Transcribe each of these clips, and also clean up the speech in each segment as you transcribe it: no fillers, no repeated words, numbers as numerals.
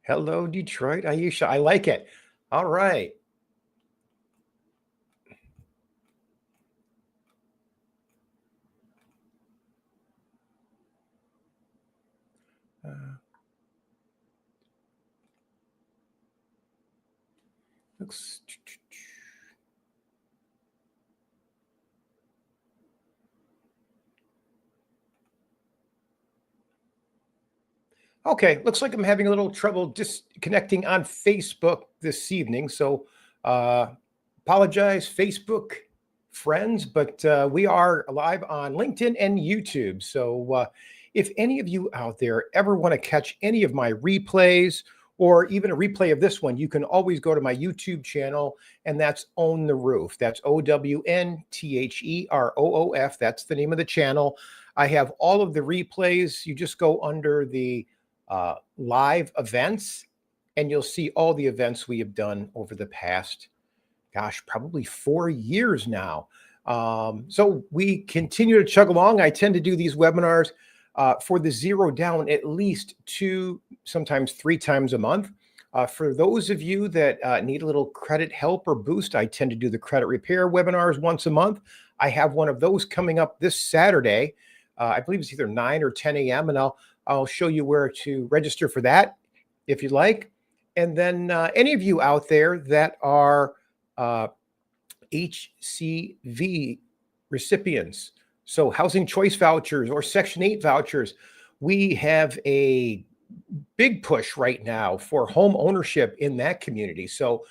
Hello, Detroit. Aisha, I like it. All right. Uh, looks okay. Looks like I'm having a little trouble disconnecting on Facebook this evening. So, apologize, Facebook friends, but we are live on LinkedIn and YouTube. So, if any of you out there ever want to catch any of my replays or even a replay of this one, you can always go to my YouTube channel, and that's Own the Roof. That's OWNTHEROOF. That's the name of the channel. I have all of the replays. You just go under the live events, and you'll see all the events we have done over the past, gosh, probably 4 years now. So we continue to chug along. I tend to do these webinars for the zero down at least 2, sometimes 3 times a month. For those of you that need a little credit help or boost, I tend to do the credit repair webinars once a month. I have one of those coming up this Saturday. I believe it's either 9 or 10 a.m. and I'll show you where to register for that if you'd like. And then any of you out there that are HCV recipients, so housing choice vouchers or Section 8 vouchers, we have a big push right now for home ownership in that community. So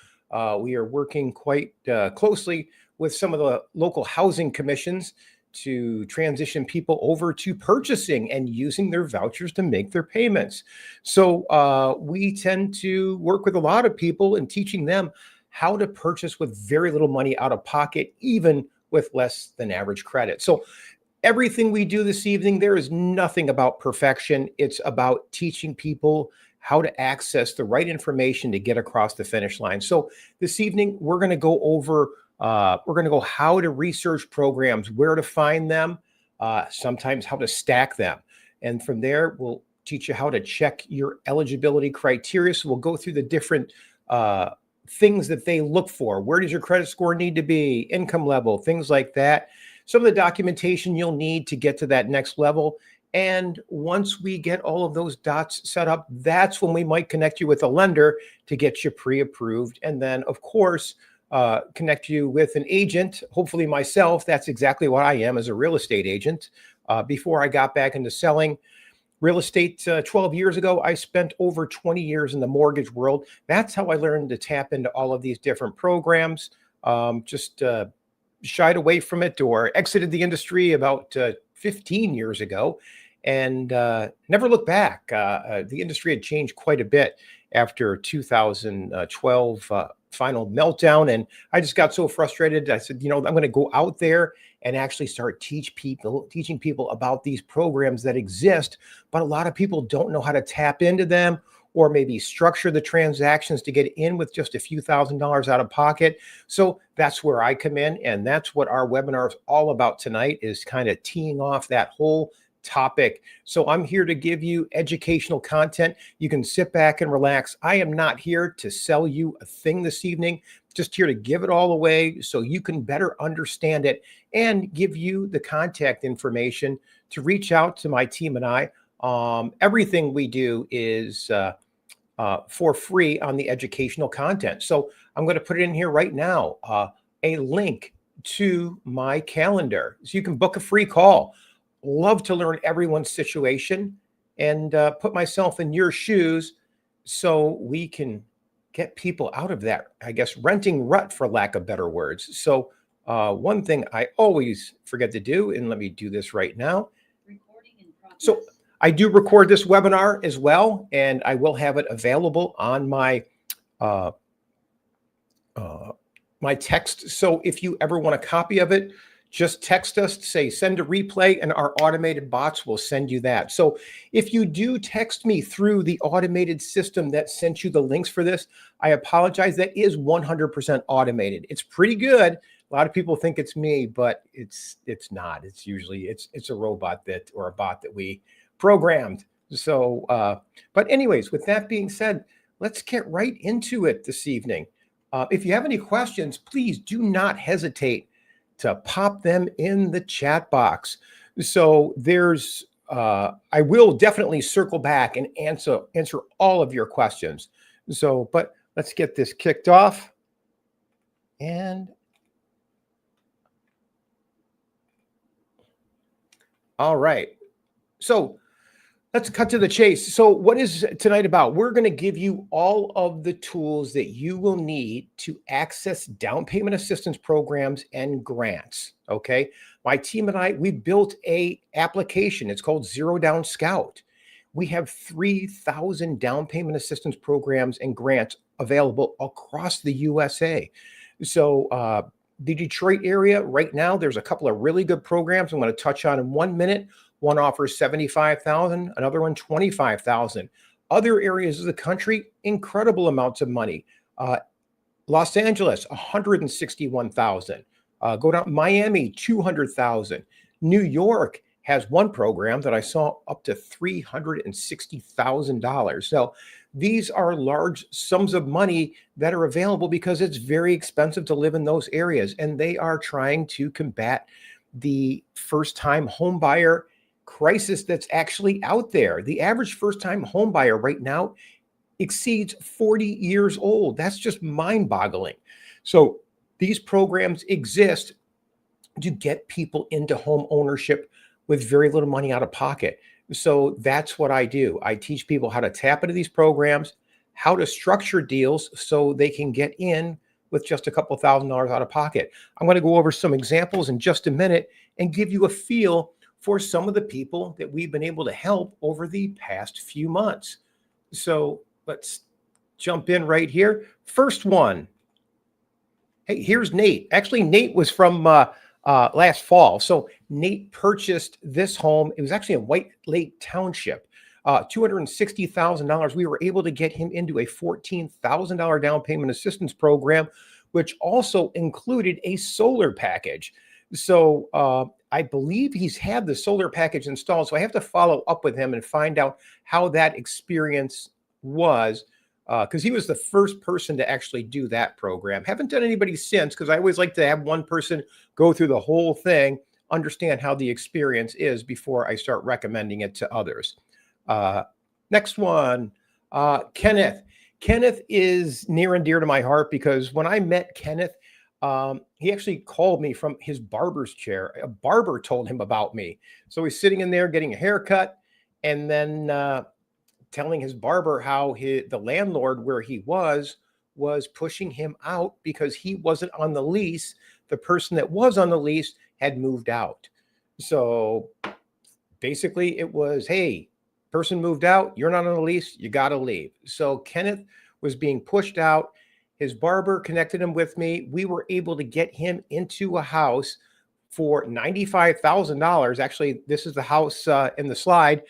we are working quite closely with some of the local housing commissions to transition people over to purchasing and using their vouchers to make their payments. So we tend to work with a lot of people and teaching them how to purchase with very little money out of pocket, even with less than average credit. So everything we do this evening, there is nothing about perfection. It's about teaching people how to access the right information to get across the finish line. So this evening, we're going to go over how to research programs, where to find them, sometimes how to stack them. And from there, we'll teach you how to check your eligibility criteria. So we'll go through the different things that they look for. Where does your credit score need to be? Income level, things like that. Some of the documentation you'll need to get to that next level. And once we get all of those dots set up, that's when we might connect you with a lender to get you pre-approved. And then, of course, connect you with an agent, hopefully myself. That's exactly what I am as a real estate agent. Before I got back into selling real estate 12 years ago, I spent over 20 years in the mortgage world. That's how I learned to tap into all of these different programs. Just shied away from it or exited the industry about 15 years ago and never looked back. The industry had changed quite a bit after 2012 final meltdown. And I just got so frustrated. I said, I'm going to go out there and actually start teaching people about these programs that exist. But a lot of people don't know how to tap into them or maybe structure the transactions to get in with just a few $1,000s out of pocket. So that's where I come in. And that's what our webinar is all about tonight, is kind of teeing off that whole topic. So I'm here to give you educational content. You can sit back and relax. I am not here to sell you a thing this evening, just here to give it all away so you can better understand it and give you the contact information to reach out to my team and I. Everything we do is for free on the educational content. So I'm going to put it in here right now, a link to my calendar so you can book a free call. Love to learn everyone's situation and put myself in your shoes so we can get people out of that, I guess, renting rut, for lack of better words. So one thing I always forget to do, and let me do this right now. So I do record this webinar as well, and I will have it available on my my text. So if you ever want a copy of it, just text us, say send a replay, and our automated bots will send you that. So if you do text me through the automated system that sent you the links for this, I apologize. That is 100% automated. It's pretty good. A lot of people think it's me, but it's not. It's usually it's a robot or a bot that we programmed. So, but anyways, with that being said, let's get right into it this evening. If you have any questions, please do not hesitate to pop them in the chat box. So I will definitely circle back and answer all of your questions. So, but let's get this kicked off. And all right. So let's cut to the chase. So what is tonight about? We're going to give you all of the tools that you will need to access down payment assistance programs and grants. Okay. My team and I, we built a application. It's called Zero Down Scout. We have 3,000 down payment assistance programs and grants available across the USA. So the Detroit area right now, there's a couple of really good programs I'm going to touch on in 1 minute. One offers $75,000, another one $25,000. Other areas of the country, incredible amounts of money. Los Angeles, $161,000. Go down Miami, $200,000. New York has one program that I saw up to $360,000. So these are large sums of money that are available because it's very expensive to live in those areas, and they are trying to combat the first-time home buyer crisis that's actually out there. The average first-time home buyer right now exceeds 40 years old. That's just mind-boggling. So these programs exist to get people into home ownership with very little money out of pocket. So that's what I do. I teach people how to tap into these programs, how to structure deals so they can get in with just a couple $1,000s out of pocket. I'm going to go over some examples in just a minute and give you a feel for some of the people that we've been able to help over the past few months. So let's jump in right here. First one. Hey, here's Nate. Actually, Nate was from last fall. So Nate purchased this home. It was actually in White Lake Township, $260,000. We were able to get him into a $14,000 down payment assistance program, which also included a solar package. So I believe he's had the solar package installed. So I have to follow up with him and find out how that experience was, because he was the first person to actually do that program. Haven't done anybody since, because I always like to have one person go through the whole thing, understand how the experience is before I start recommending it to others. Next one, Kenneth. Kenneth is near and dear to my heart because when I met Kenneth, he actually called me from his barber's chair. A barber told him about me. So he's sitting in there getting a haircut and then telling his barber how the landlord where he was pushing him out because he wasn't on the lease. The person that was on the lease had moved out. So basically it was, hey, person moved out, you're not on the lease, you got to leave. So Kenneth was being pushed out. His barber connected him with me. We were able to get him into a house for $95,000. Actually, this is the house in the slide.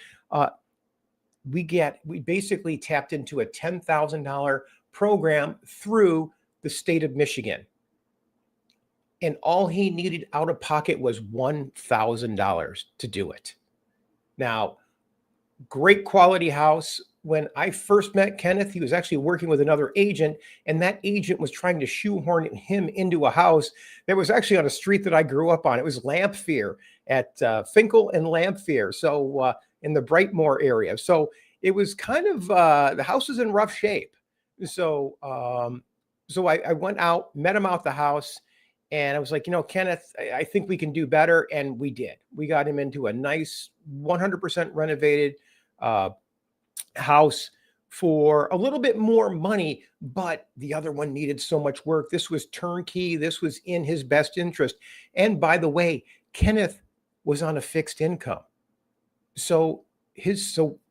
We basically tapped into a $10,000 program through the state of Michigan. And all he needed out of pocket was $1,000 to do it. Now, great quality house. When I first met Kenneth, he was actually working with another agent, and that agent was trying to shoehorn him into a house that was actually on a street that I grew up on. It was Lamphere at Finkel and Lamphere. So in the Brightmoor area. So it was kind of, the house was in rough shape. So I went out, met him out the house, and I was like, Kenneth, I think we can do better. And we did. We got him into a nice 100% renovated house for a little bit more money, but the other one needed so much work. This was turnkey. This was in his best interest. And by the way, Kenneth was on a fixed income. So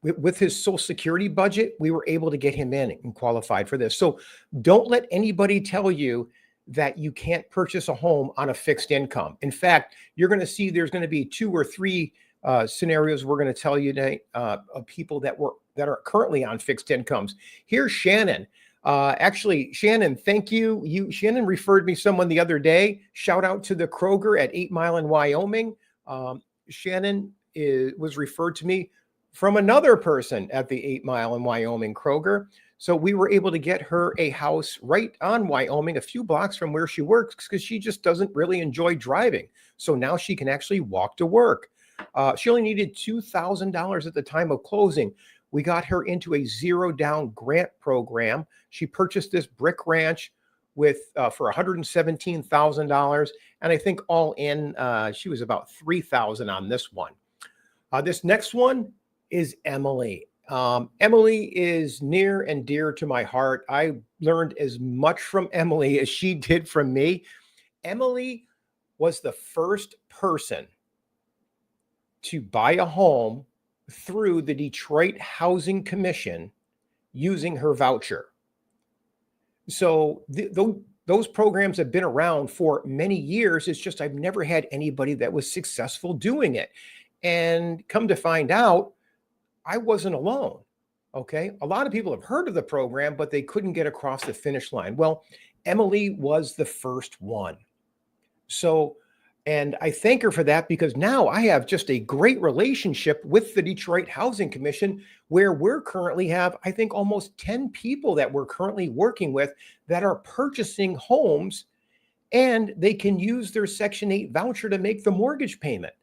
with his Social Security budget, we were able to get him in and qualified for this. So don't let anybody tell you that you can't purchase a home on a fixed income. In fact, you're going to see there's going to be 2 or 3 scenarios we're going to tell you today of people that are currently on fixed incomes. Here's Shannon. Actually, Shannon, thank you. Shannon referred me someone the other day. Shout out to the Kroger at 8 Mile in Wyoming. Shannon was referred to me from another person at the 8 Mile in Wyoming Kroger. So we were able to get her a house right on Wyoming, a few blocks from where she works, because she just doesn't really enjoy driving. So now she can actually walk to work. She only needed $2,000 at the time of closing. We got her into a zero down grant program. She purchased this brick ranch with for $117,000, and I think all in she was about $3,000 on this one. This next one is Emily. Emily is near and dear to my heart. I learned as much from Emily as she did from me. Emily was the first person to buy a home through the Detroit Housing Commission using her voucher. So those programs have been around for many years. It's just I've never had anybody that was successful doing it. And come to find out, I wasn't alone. Okay. A lot of people have heard of the program, but they couldn't get across the finish line. Well, Emily was the first one. So, and I thank her for that, because now I have just a great relationship with the Detroit Housing Commission, where we're currently have, I think, almost 10 people that we're currently working with that are purchasing homes, and they can use their Section 8 voucher to make the mortgage payment.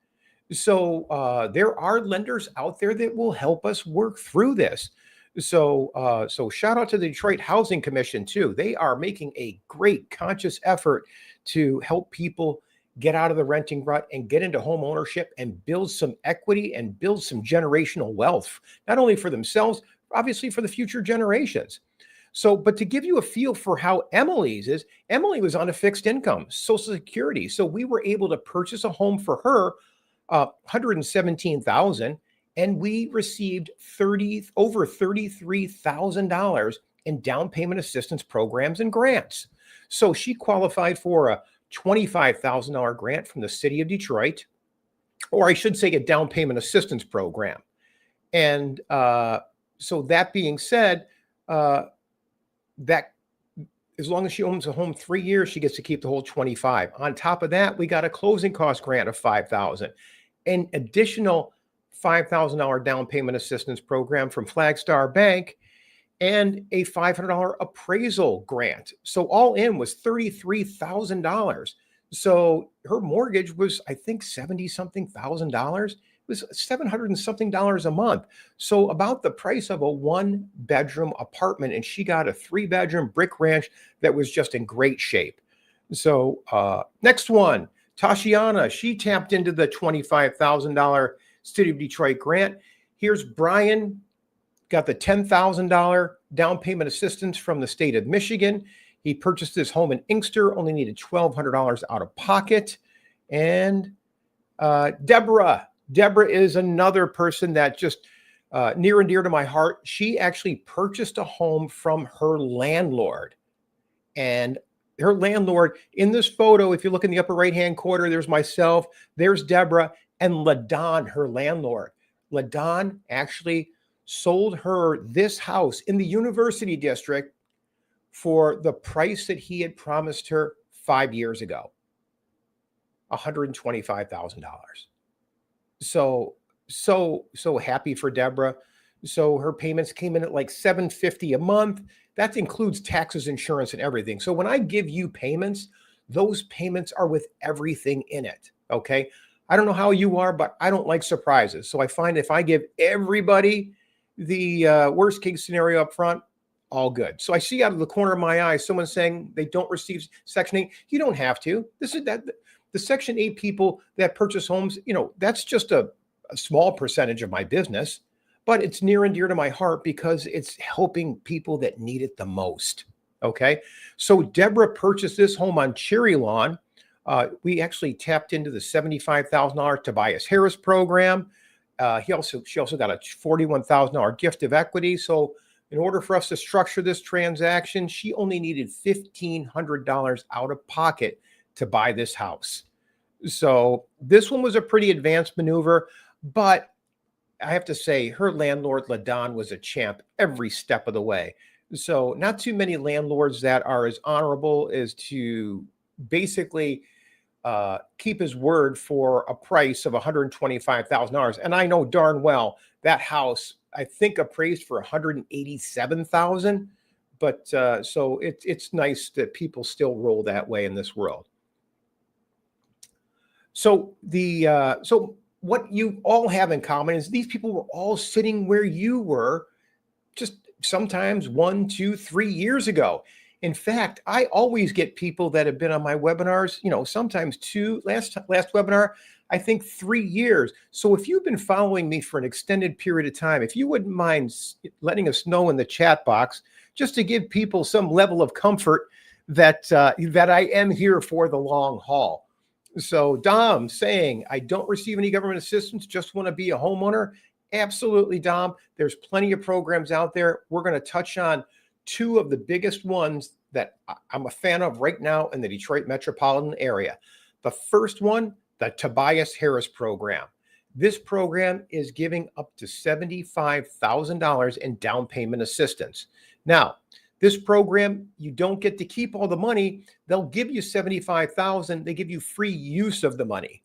So there are lenders out there that will help us work through this. So shout out to the Detroit Housing Commission too. They are making a great conscious effort to help people get out of the renting rut and get into home ownership and build some equity and build some generational wealth, not only for themselves, obviously for the future generations. So, but to give you a feel for how Emily's is, Emily was on a fixed income, Social Security. So we were able to purchase a home for her, $117,000, and we received over $33,000 in down payment assistance programs and grants. So she qualified for a $25,000 grant from the city of Detroit, or I should say a down payment assistance program. And so that being said, that as long as she owns a home 3 years, she gets to keep the whole 25. On top of that, we got a closing cost grant of $5,000, an additional $5,000 down payment assistance program from Flagstar Bank, and a $500 appraisal grant. So all in was $33,000. So her mortgage was, I think, 70 something thousand dollars. It was 700 and something dollars a month. So about the price of a 1-bedroom apartment. And she got a 3-bedroom brick ranch that was just in great shape. So next one, Tashiana, she tapped into the $25,000 City of Detroit grant. Here's Brian, got the $10,000 down payment assistance from the state of Michigan. He purchased his home in Inkster, only needed $1,200 out of pocket. And Deborah is another person that just near and dear to my heart. She actually purchased a home from her landlord. And her landlord, in this photo, if you look in the upper right-hand corner, there's myself, there's Deborah, and LaDon, her landlord. LaDon actually sold her this house in the University District for the price that he had promised her 5 years ago, $125,000. So happy for Deborah. So her payments came in at like $750 a month. That includes taxes, insurance, and everything. So when I give you payments, those payments are with everything in it. Okay. I don't know how you are, but I don't like surprises. So I find if I give everybody the worst case scenario up front, all good. So I see out of the corner of my eye, someone saying they don't receive Section 8. You don't have to. The Section 8 people that purchase homes, that's just a small percentage of my business, but it's near and dear to my heart because it's helping people that need it the most. Okay. So Deborah purchased this home on Cherry Lawn. We actually tapped into the $75,000 Tobias Harris program. She also got a $41,000 gift of equity. So in order for us to structure this transaction, she only needed $1,500 out of pocket to buy this house. So this one was a pretty advanced maneuver, but I have to say her landlord, LaDon, was a champ every step of the way. So not too many landlords that are as honorable as to basically keep his word for a price of $125,000. And I know darn well that house, I think appraised for 187,000. But so it's nice that people still roll that way in this world. So so what you all have in common is these people were all sitting where you were just sometimes 1, 2, 3 years ago. In fact, I always get people that have been on my webinars, sometimes last webinar, I think 3 years. So if you've been following me for an extended period of time, if you wouldn't mind letting us know in the chat box, just to give people some level of comfort that I am here for the long haul. So Dom saying, I don't receive any government assistance, just want to be a homeowner. Absolutely, Dom. There's plenty of programs out there. We're going to touch on 2 of the biggest ones that I'm a fan of right now in the Detroit metropolitan area. The first one, the Tobias Harris program. This program is giving up to $75,000 in down payment assistance. Now, this program, you don't get to keep all the money. They'll give you $75,000. They give you free use of the money.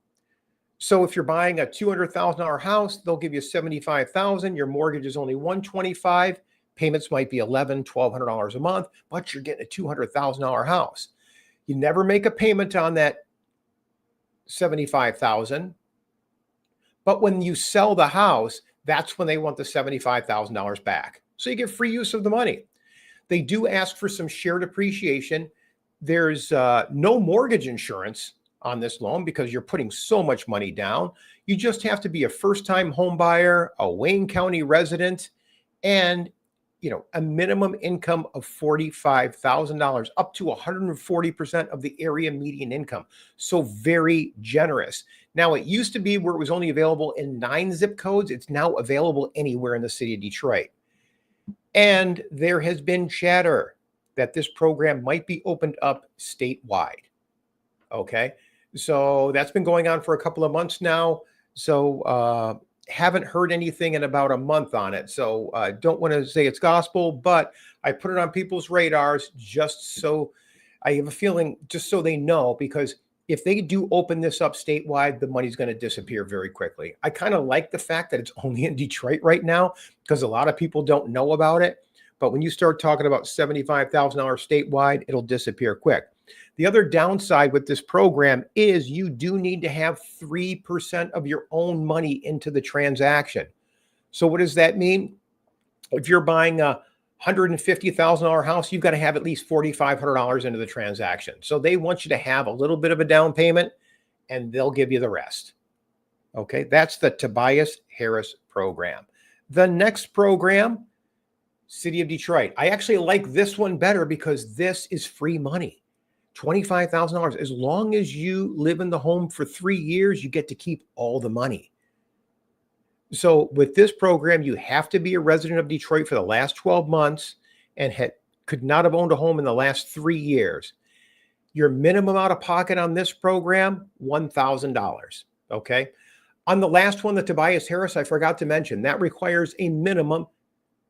So if you're buying a $200,000 house, they'll give you $75,000. Your mortgage is only $125,000. Payments might be $1,100, $1,200 a month, but you're getting a $200,000 house. You never make a payment on that $75,000. But when you sell the house, that's when they want the $75,000 back. So you get free use of the money. They do ask for some shared appreciation. There's no mortgage insurance on this loan because you're putting so much money down. You just have to be a first-time home buyer, a Wayne County resident, and a minimum income of $45,000, up to 140% of the area median income. So very generous. Now, it used to be where it was only available in 9 zip codes. It's now available anywhere in the city of Detroit. And there has been chatter that this program might be opened up statewide. Okay. So that's been going on for a couple of months now. So haven't heard anything in about a month on it. So don't want to say it's gospel, but I put it on people's radars just so I have a feeling, just so they know, because if they do open this up statewide, the money's going to disappear very quickly. I kind of like the fact that it's only in Detroit right now because a lot of people don't know about it. But when you start talking about $75,000 statewide, it'll disappear quick. The other downside with this program is you do need to have 3% of your own money into the transaction. So what does that mean? If you're buying a $150,000 house, you've got to have at least $4,500 into the transaction. So they want you to have a little bit of a down payment and they'll give you the rest. Okay, that's the Tobias Harris program. The next program, City of Detroit. I actually like this one better because this is free money. $25,000. As long as you live in the home for 3 years, you get to keep all the money. So with this program, you have to be a resident of Detroit for the last 12 months and could not have owned a home in the last 3 years. Your minimum out of pocket on this program, $1,000. Okay. On the last one, the Tobias Harris, I forgot to mention, that requires a minimum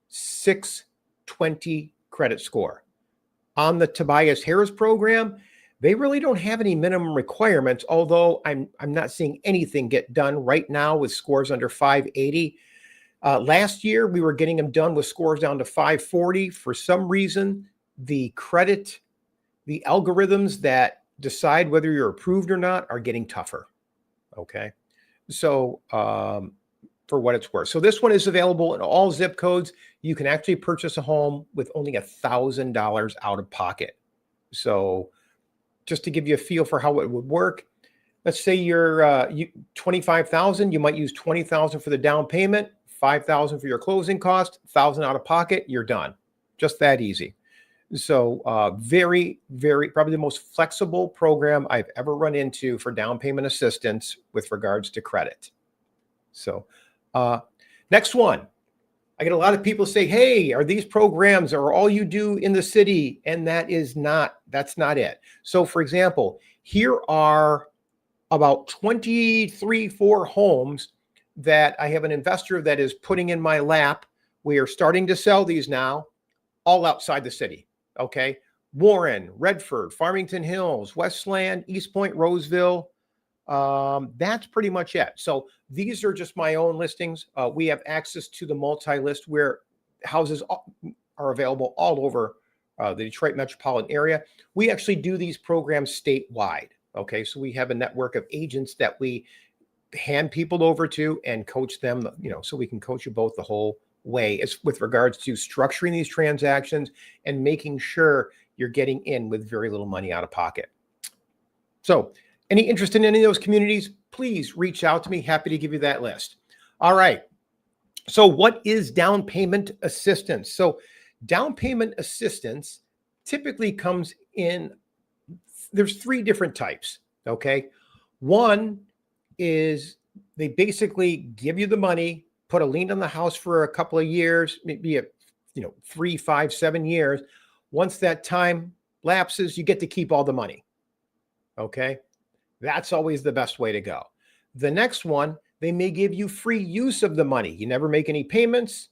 620 credit score. On the Tobias Harris program, they really don't have any minimum requirements, although I'm not seeing anything get done right now with scores under 580. Last year, we were getting them done with scores down to 540. For some reason, the algorithms that decide whether you're approved or not are getting tougher. Okay. So for what it's worth. So this one is available in all zip codes. You can actually purchase a home with only $1,000 out of pocket. So just to give you a feel for how it would work, let's say you're $25,000, you might use $20,000 for the down payment, $5,000 for your closing cost, $1,000 out of pocket, you're done. Just that easy. So very, very, probably the most flexible program I've ever run into for down payment assistance with regards to credit. So next one. I get a lot of people say, hey, are these programs are all you do in the city? And that's not it. So for example, here are about 4 homes that I have an investor that is putting in my lap. We are starting to sell these now, all outside the city. Okay. Warren, Redford, Farmington Hills, Westland, East Point, Roseville, That's pretty much it. So these are just my own listings. We have access to the multi-list where houses are available all over the Detroit metropolitan area. We actually do these programs statewide. Okay, so we have a network of agents that we hand people over to and coach them, so we can coach you both the whole way. It's with regards to structuring these transactions and making sure you're getting in with very little money out of pocket. So any interest in any of those communities, please reach out to me. Happy to give you that list. All right. So what is down payment assistance? So down payment assistance typically comes in, there's 3 different types. Okay. One is they basically give you the money, put a lien on the house for a couple of years, maybe 3, 5, 7 years. Once that time lapses, you get to keep all the money. Okay. That's always the best way to go. The next one, they may give you free use of the money. You never make any payments.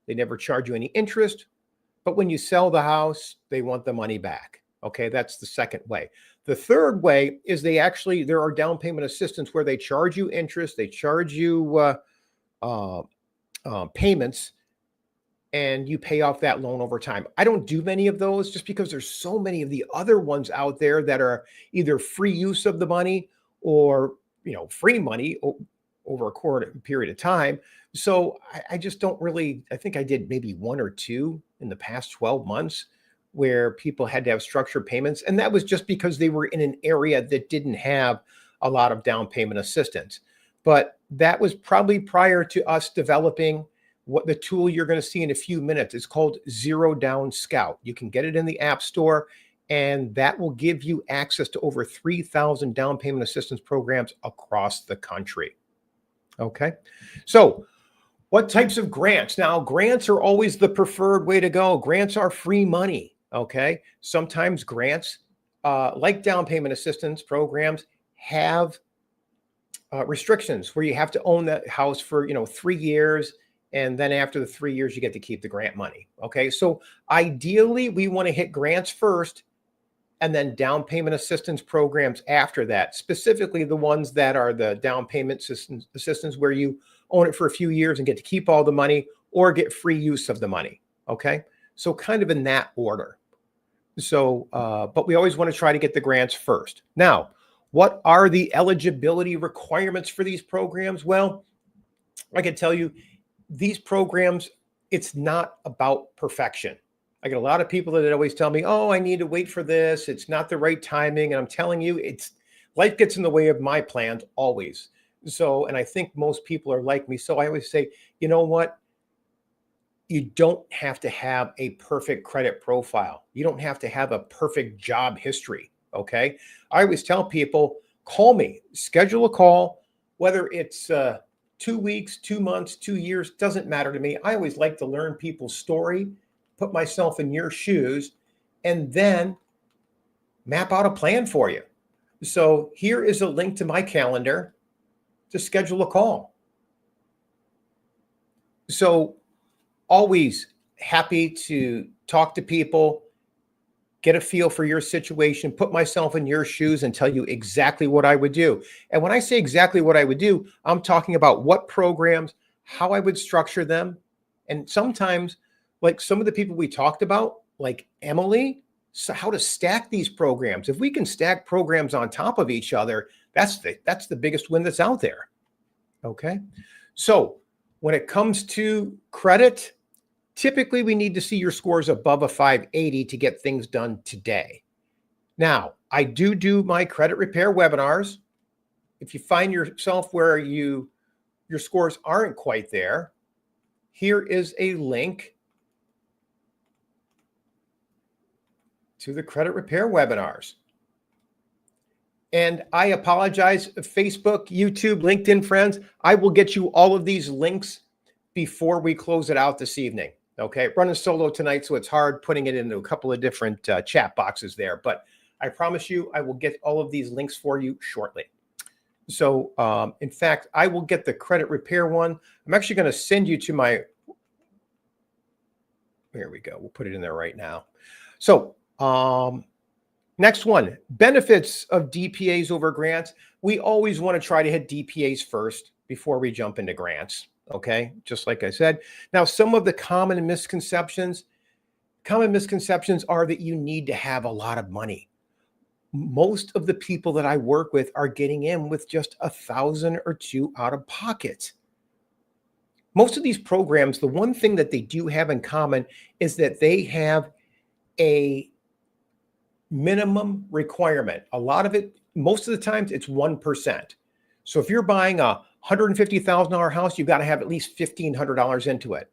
They never charge you any interest. But when you sell the house, they want the money back. Okay, that's the second way. The third way is there are down payment assistance where they charge you interest, they charge you payments, and you pay off that loan over time. I don't do many of those just because there's so many of the other ones out there that are either free use of the money or free money over a period of time. So I just don't really, I think I did maybe 1 or 2 in the past 12 months where people had to have structured payments. And that was just because they were in an area that didn't have a lot of down payment assistance. But that was probably prior to us developing what the tool you're going to see in a few minutes. It's called Zero Down Scout. You can get it in the App Store, and that will give you access to over 3,000 down payment assistance programs across the country. Okay. So what types of grants? Now, grants are always the preferred way to go. Grants are free money. Okay. Sometimes grants, like down payment assistance programs, have restrictions where you have to own that house for 3 years, and then after the 3 years you get to keep the grant money. Okay, so ideally we want to hit grants first and then down payment assistance programs after that, specifically the ones that are the down payment assistance where you own it for a few years and get to keep all the money or get free use of the money. Okay, so kind of in that order. So but we always want to try to get the grants first. Now, what are the eligibility requirements for these programs? Well, I can tell you these programs, it's not about perfection. I get a lot of people that always tell me, oh, I need to wait for this. It's not the right timing. And I'm telling you, life gets in the way of my plans always. So, and I think most people are like me. So I always say, you know what? You don't have to have a perfect credit profile. You don't have to have a perfect job history. Okay. I always tell people, call me, schedule a call, whether it's 2 weeks, 2 months, 2 years, doesn't matter to me. I always like to learn people's story, put myself in your shoes, and then map out a plan for you. So here is a link to my calendar to schedule a call. So always happy to talk to people, get a feel for your situation, put myself in your shoes and tell you exactly what I would do. And when I say exactly what I would do, I'm talking about what programs, how I would structure them. And sometimes, like some of the people we talked about, like Emily, so how to stack these programs. If we can stack programs on top of each other, that's the biggest win that's out there. Okay. So when it comes to credit, typically we need to see your scores above a 580 to get things done today. Now, I do my credit repair webinars. If you find yourself where your scores aren't quite there, here is a link to the credit repair webinars. And I apologize, Facebook, YouTube, LinkedIn friends, I will get you all of these links before we close it out this evening. Okay, running solo tonight, so it's hard putting it into a couple of different chat boxes there, but I promise you I will get all of these links for you shortly. So in fact, I will get the credit repair one. I'm actually going to send you to my, here we go. We'll put it in there right now. So Next one, benefits of DPAs over grants. We always want to try to hit DPAs first before we jump into grants. Okay, just like I said. Now, some of the common misconceptions are that you need to have a lot of money. Most of the people that I work with are getting in with just $1,000 or $2,000 out of pocket. Most of these programs, the one thing that they do have in common is that they have a minimum requirement. A lot of it, most of the times, it's 1%. So if you're buying a $150,000 house, you've got to have at least $1,500 into it.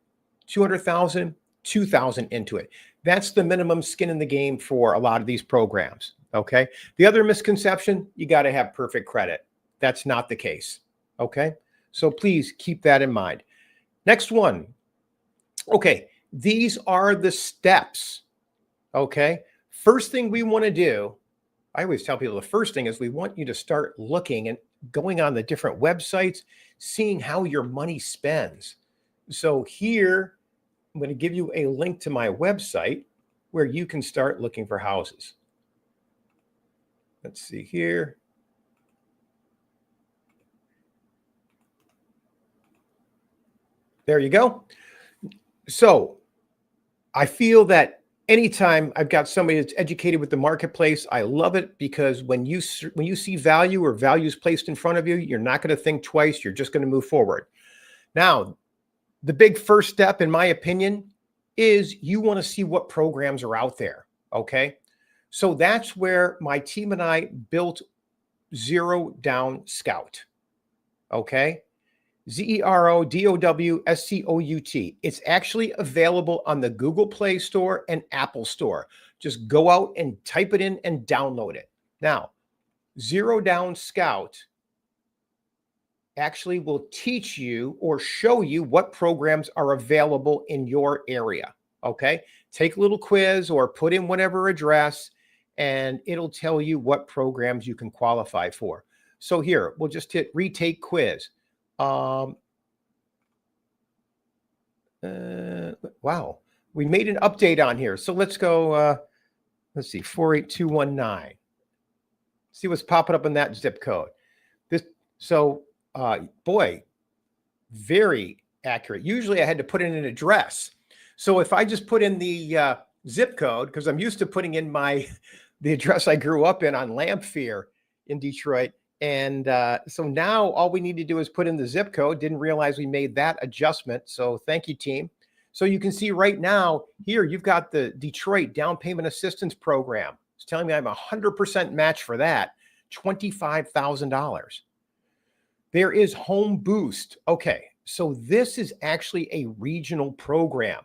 $200,000, $2,000 into it. That's the minimum skin in the game for a lot of these programs. Okay. The other misconception, you got to have perfect credit. That's not the case. Okay. So please keep that in mind. Next one. Okay. These are the steps. Okay. First thing we want to do, I always tell people the first thing is we want you to start looking and going on the different websites, seeing how your money spends. So here, I'm going to give you a link to my website where you can start looking for houses. Let's see here. There you go. So I feel that anytime I've got somebody that's educated with the marketplace, I love it because when you see value or values placed in front of you, you're not going to think twice. You're just going to move forward. Now, the big first step, in my opinion, is you want to see what programs are out there. Okay. So that's where my team and I built Zero Down Scout. Okay. ZeroDowScout. It's actually available on the Google Play Store and Apple Store. Just go out and type it in and download it. Now, Zero Down Scout actually will teach you or show you what programs are available in your area. Okay. Take a little quiz or put in whatever address and it'll tell you what programs you can qualify for. So here, we'll just hit retake quiz. Wow. We made an update on here. So let's go, let's see, 48219. See what's popping up in that zip code. Boy, very accurate. Usually I had to put in an address. So if I just put in the zip code, because I'm used to putting in the address I grew up in on Lamphere in Detroit. And so now all we need to do is put in the zip code. Didn't realize we made that adjustment. So thank you, team. So you can see right now here, you've got the Detroit Down Payment Assistance Program. It's telling me I'm 100% match for that, $25,000. There is Home Boost. Okay, so this is actually a regional program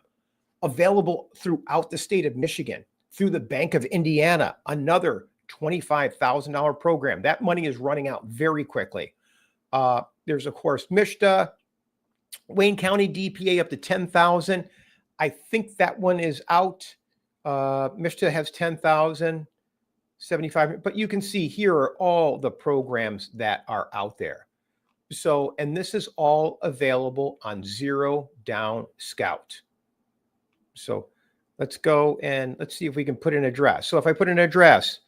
available throughout the state of Michigan, through the Bank of Indiana, another $25,000 program. That money is running out very quickly. There's, of course, MISHDA, Wayne County DPA up to 10,000. I think that one is out. MISHDA has 10,000, 75. But you can see here are all the programs that are out there. So, and this is all available on Zero Down Scout. So let's go and let's see if we can put an address. So if I put an address,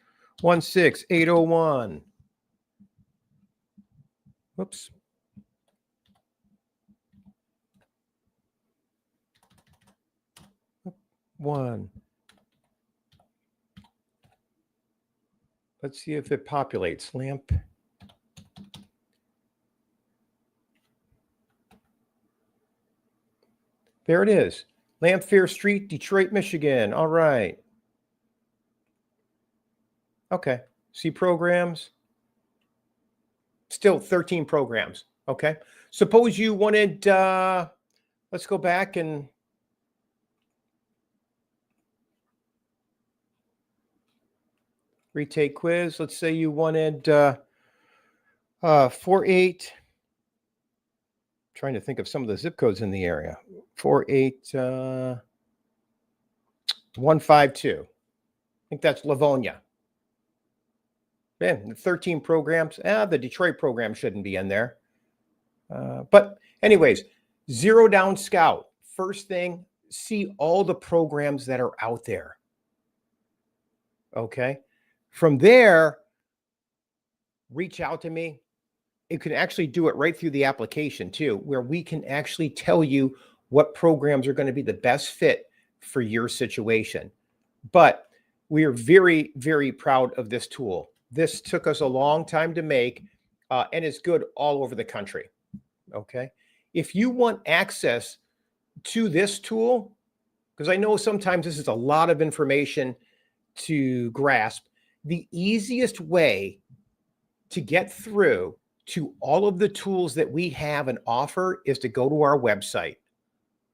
16801. Whoops. One. Let's see if it populates. Lamp. There it is. Lamphere Street, Detroit, Michigan. All right. Okay. See programs. Still 13 programs. Okay. Suppose you wanted, let's go back and retake quiz. Let's say you wanted 48. Trying to think of some of the zip codes in the area. 48152. I think that's Livonia. Man, 13 programs. The Detroit program shouldn't be in there. But anyways, Zero Down Scout. First thing, see all the programs that are out there. Okay. From there, reach out to me. You can actually do it right through the application too, where we can actually tell you what programs are going to be the best fit for your situation. But we are very, very proud of this tool. This took us a long time to make, and it's good all over the country. Okay. If you want access to this tool, because I know sometimes this is a lot of information to grasp, the easiest way to get through to all of the tools that we have and offer is to go to our website,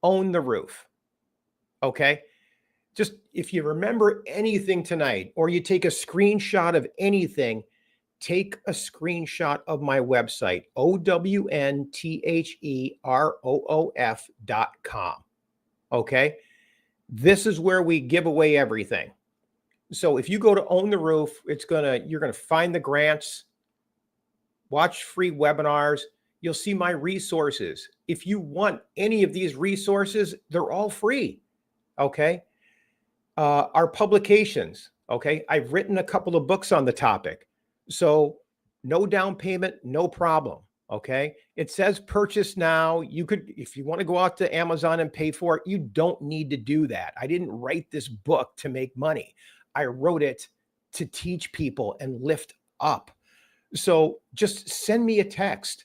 Own the Roof. Okay. Just if you remember anything tonight, or you take a screenshot of anything, take a screenshot of my website, OWNTHEROOF.com. Okay. This is where we give away everything. So if you go to Own the Roof, you're going to find the grants, watch free webinars. You'll see my resources. If you want any of these resources, they're all free. Okay. Our publications. Okay. I've written a couple of books on the topic. So no down payment, no problem. Okay. It says purchase now. You could, if you want to go out to Amazon and pay for it, you don't need to do that. I didn't write this book to make money. I wrote it to teach people and lift up. So just send me a text,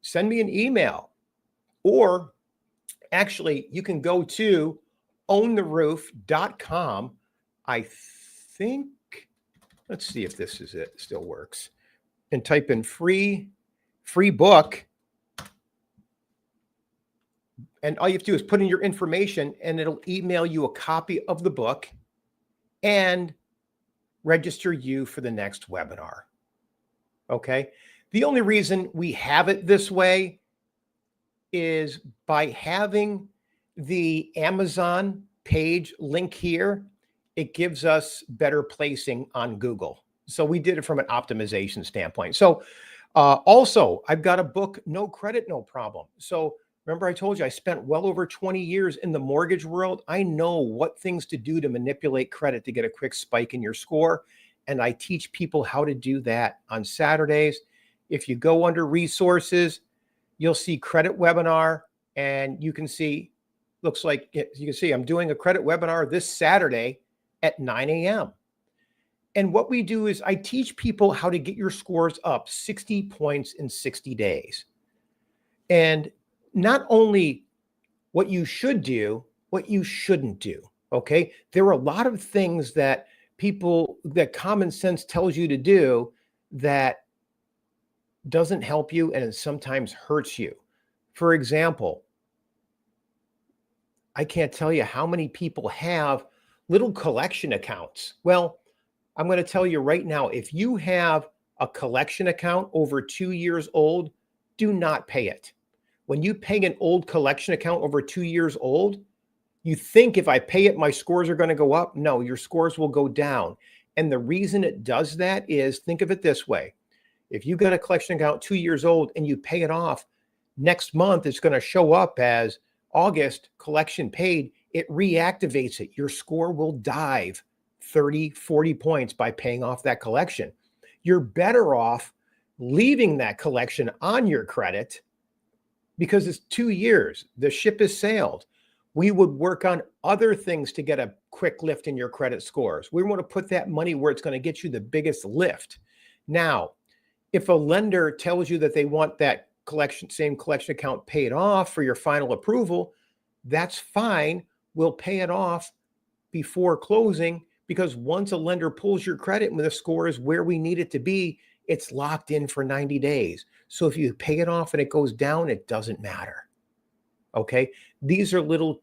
send me an email, or actually you can go to owntheroof.com. I think, let's see if this is it, still works, and type in free book. And all you have to do is put in your information and it'll email you a copy of the book and register you for the next webinar. Okay. The only reason we have it this way is by having the Amazon page link here, it gives us better placing on Google. So we did it from an optimization standpoint. So also, I've got a book, No Credit, No Problem. So remember I told you I spent well over 20 years in the mortgage world. I know what things to do to manipulate credit to get a quick spike in your score. And I teach people how to do that on Saturdays. If you go under resources, you'll see credit webinar, and you can see, looks like you can see I'm doing a credit webinar this Saturday at 9 a.m. And what we do is I teach people how to get your scores up 60 points in 60 days. And not only what you should do, what you shouldn't do. Okay. There are a lot of things that common sense tells you to do that doesn't help you and it sometimes hurts you. For example, I can't tell you how many people have little collection accounts. Well, I'm going to tell you right now, if you have a collection account over 2 years old, do not pay it. When you pay an old collection account over 2 years old, you think if I pay it, my scores are going to go up. No, your scores will go down. And the reason it does that is, think of it this way. If you got a collection account 2 years old and you pay it off, next month it's going to show up as August collection paid. It reactivates it. Your score will dive 30, 40 points by paying off that collection. You're better off leaving that collection on your credit because it's 2 years. The ship has sailed. We would work on other things to get a quick lift in your credit scores. We want to put that money where it's going to get you the biggest lift. Now, if a lender tells you that they want that same collection account paid off for your final approval, that's fine. We'll pay it off before closing, because once a lender pulls your credit and the score is where we need it to be, it's locked in for 90 days. So if you pay it off and it goes down, it doesn't matter. Okay. These are little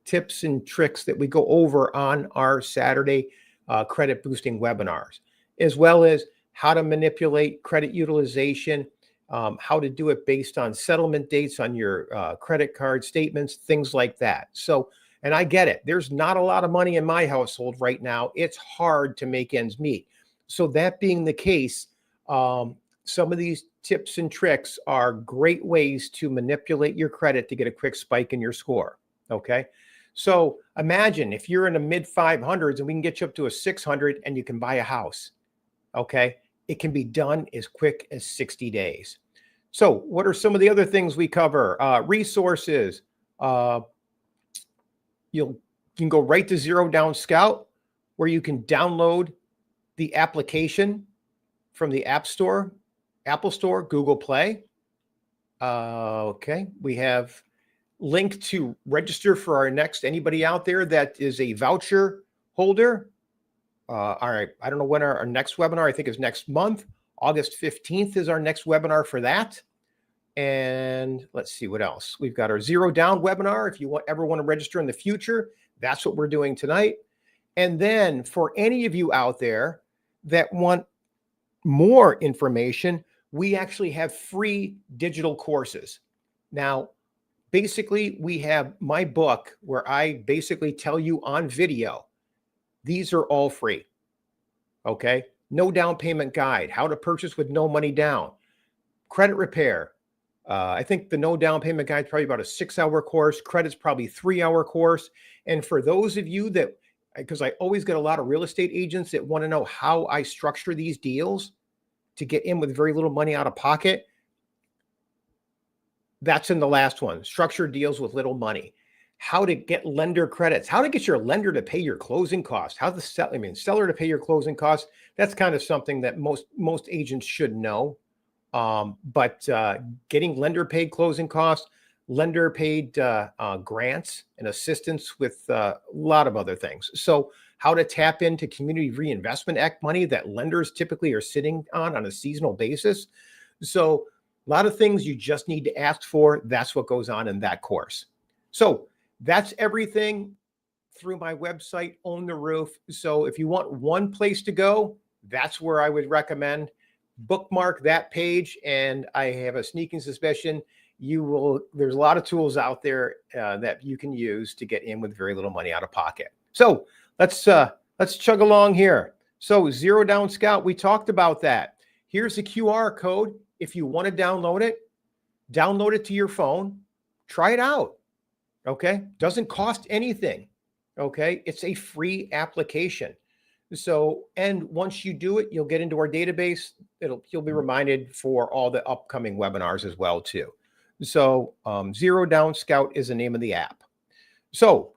tips and tricks that we go over on our Saturday credit boosting webinars, as well as how to manipulate credit utilization, how to do it based on settlement dates on your credit card statements, things like that. So, and I get it. There's not a lot of money in my household right now. It's hard to make ends meet. So that being the case, some of these tips and tricks are great ways to manipulate your credit to get a quick spike in your score. Okay. So imagine if you're in the mid 500s and we can get you up to a 600 and you can buy a house. Okay. It can be done as quick as 60 days. So what are some of the other things we cover? Resources. Uh, you can go right to Zero Down Scout, where you can download the application from the App Store, Apple Store, Google Play. Okay. We have link to register for our next, anybody out there that is a voucher holder. All right. I don't know when our next webinar, I think, is next month. August 15th is our next webinar for that. And let's see what else. We've got our Zero Down webinar. If you ever want to register in the future, that's what we're doing tonight. And then for any of you out there that want more information, we actually have free digital courses. Now, basically, we have my book where I basically tell you on video. These are all free. Okay. No down payment guide, how to purchase with no money down, credit repair. I think the no down payment guide is probably about a 6-hour course. Credit's probably 3-hour course. And for those of you that, because I always get a lot of real estate agents that want to know how I structure these deals to get in with very little money out of pocket. That's in the last one, structured deals with little money. How to get lender credits, how to get your lender to pay your closing costs, how the seller to pay your closing costs. That's kind of something that most agents should know. But getting lender paid closing costs, lender paid grants and assistance with a lot of other things. So how to tap into Community Reinvestment Act money that lenders typically are sitting on a seasonal basis. So a lot of things you just need to ask for. That's what goes on in that course. So that's everything through my website, Own the Roof. So if you want one place to go, that's where I would recommend. Bookmark that page, and I have a sneaking suspicion there's a lot of tools out there that you can use to get in with very little money out of pocket. So let's chug along here. So Zero Down Scout, we talked about that. Here's a QR code. If you want to download it to your phone, try it out. Okay. Doesn't cost anything. Okay. It's a free application. So, and once you do it, you'll get into our database. You'll be reminded for all the upcoming webinars as well too. So Zero Down Scout is the name of the app. So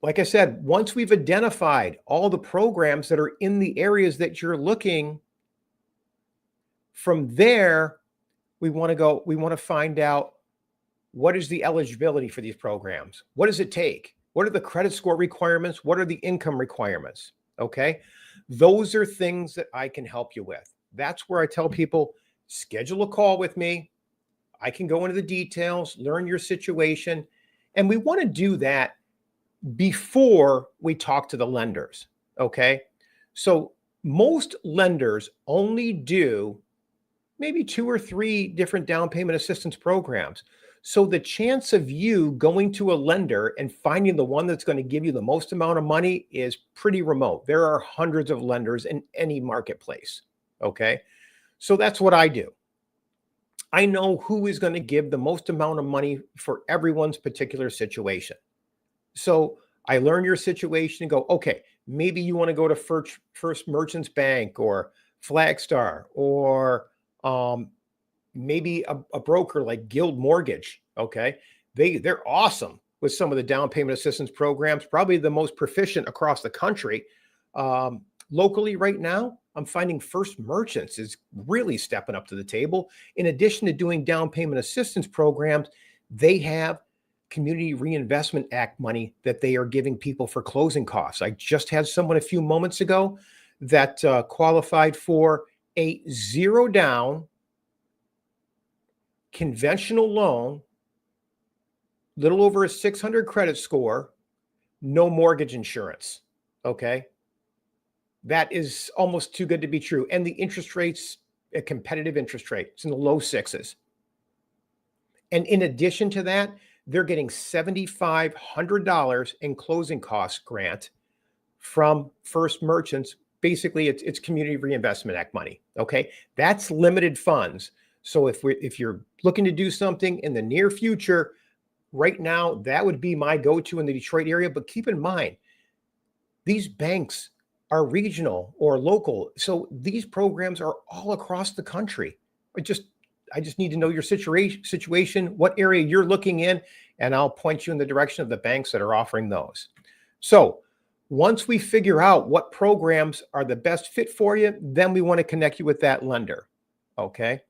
like I said, once we've identified all the programs that are in the areas that you're looking, from there, we want to find out what is the eligibility for these programs? What does it take? What are the credit score requirements? What are the income requirements? Okay. Those are things that I can help you with. That's where I tell people, schedule a call with me. I can go into the details, learn your situation. And we want to do that before we talk to the lenders. Okay. So most lenders only do maybe 2 or 3 different down payment assistance programs. So the chance of you going to a lender and finding the one that's going to give you the most amount of money is pretty remote. There are hundreds of lenders in any marketplace. Okay. So that's what I do. I know who is going to give the most amount of money for everyone's particular situation. So I learn your situation and go, okay, maybe you want to go to First Merchants Bank or Flagstar, or maybe a broker like Guild Mortgage. Okay. They're awesome with some of the down payment assistance programs, probably the most proficient across the country. Locally right now, I'm finding First Merchants is really stepping up to the table. In addition to doing down payment assistance programs, they have Community Reinvestment Act money that they are giving people for closing costs. I just had someone a few moments ago that qualified for a zero down conventional loan, little over a 600 credit score, no mortgage insurance. Okay. That is almost too good to be true. And the interest rate's a competitive interest rate. It's in the low 6s. And in addition to that, they're getting $7,500 in closing costs grant from First Merchants. Basically, it's Community Reinvestment Act money. Okay. That's limited funds. So if you're looking to do something in the near future, right now, that would be my go-to in the Detroit area. But keep in mind, these banks are regional or local. So these programs are all across the country. I just need to know your situation, what area you're looking in, and I'll point you in the direction of the banks that are offering those. So once we figure out what programs are the best fit for you, then we want to connect you with that lender. Okay.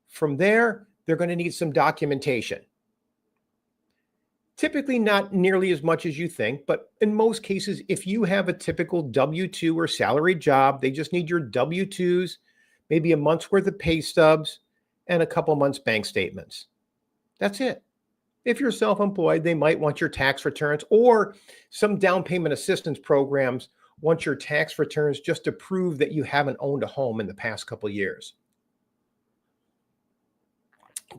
From there, they're going to need some documentation. Typically not nearly as much as you think, but in most cases, if you have a typical W-2 or salaried job, they just need your W-2s, maybe a month's worth of pay stubs, and a couple months bank statements. That's it. If you're self-employed, they might want your tax returns, or some down payment assistance programs want your tax returns just to prove that you haven't owned a home in the past couple of years.